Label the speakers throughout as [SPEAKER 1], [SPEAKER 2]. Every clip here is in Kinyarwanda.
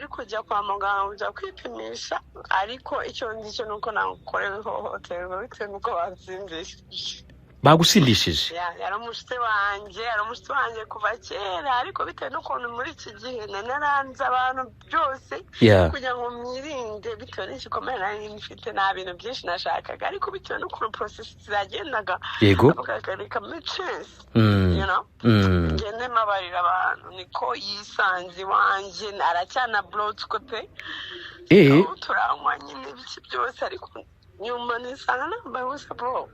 [SPEAKER 1] uri kujya kwa muganga ujya kwipimisha ariko icyo ngicyo nuko nakorewe ihohoterwa bitewe nuko bansindishije.
[SPEAKER 2] bagusindishije?
[SPEAKER 1] Yari umushyitsi wanjye kuva kera ariko bitewe n'ukuntu muri iki gihe naranze abantu byose kugira ngo mwirinde bitewe n'igikomere nari mfite nta bintu byinshi nashakaga ariko bitewe n'ukuntu process zagendaga bakagarika chance ngende mabarira abantu niko yisanze wanjye aracyana blood kote turanywa nyine ibiki byose ariko nyuma nisanga nambaye ubusa bro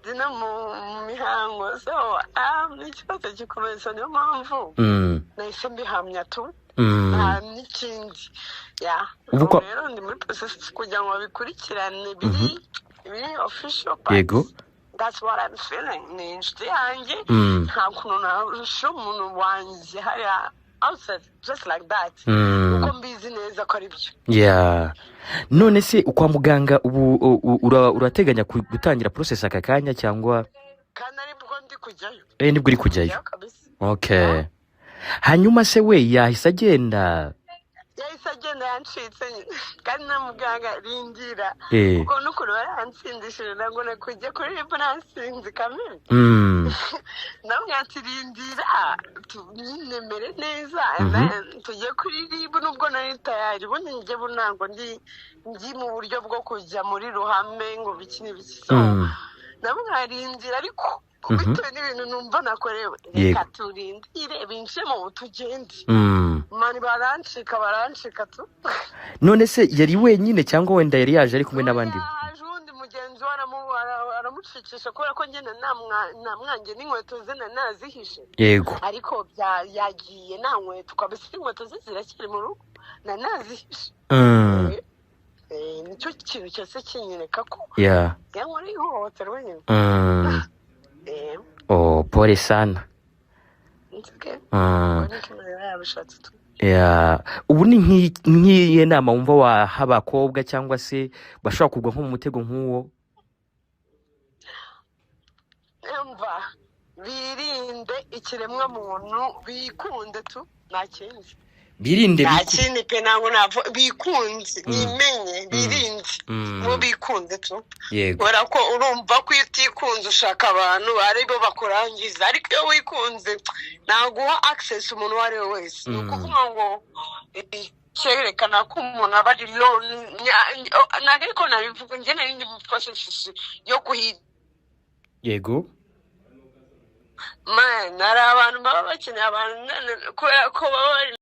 [SPEAKER 1] dina mu mihango so n'ikibazo gikomeye so niyo mpamvu nahise mbihamya tu nta n'ikindi rero ndi muri process kugira ngo babikurikirane biri official that's what I'm feeling ni inshuti yanjye nta kuntu narusha umuntu wanjye hariya outside just like that uko mbizi neza ko ari byo.
[SPEAKER 2] None se kwa muganga ubu urateganya gutangira process aka kanya cyangwa
[SPEAKER 1] kandi aribwo ndi kujyayo?
[SPEAKER 2] Nibwo uri kujyayo. Okay. Hanyuma se we yahise agenda yancitse kandi na muganga rindira kuko n'ukuntu baransindishije ngo nakujya kuri ribu nasinzi kamere namwe ati rindira tunemere neza tujye kuri ribu nubwo nari tayari ubundi njye ntabwo ndi mu buryo bwo kujya muri ruhame ngo biki n'ibiki so namwe rindira ariko bitewe n'ibintu numva nakorewe reka turindire binjire mu tugende mani barancika tu. None se yari wenyine cyangwa wenda yari yaje ari kumwe n'abandi?
[SPEAKER 1] Yaje undi mugenzi aramucikisha kubera ko ngenda namwanjye n'inkweto ze nazihishe ariko yagiye nta nkweto kabisa inkweto ze ziracyari mu rugo nazihishe nicyo kintu cyose kinyereka ko yankora ihohoterwa nyine.
[SPEAKER 2] Pole sana. Ubu ni nk'iyi nama wumva waha abakobwa cyangwa se bashobora kugwa nko mu mutego nk'uwo?
[SPEAKER 1] Birinde ikiremwa muntu bikunde tu nta kindi.
[SPEAKER 2] Birinde
[SPEAKER 1] kindi pe ntabwo bikunze bimenye birinde ngo bikunde tu kubera ko urumva ko iyo utikunze ushaka abantu aribo bakurangiza ariko iyo wikunze naguha access umuntu uwo ari we wese ni ukuvuga ngo cyerekana ko umuntu aba ari lone ntabwo ariko nabivuga njye nari ndi mu process yo kuhiga man hari abantu baba bakeneye abantu kubera ko baba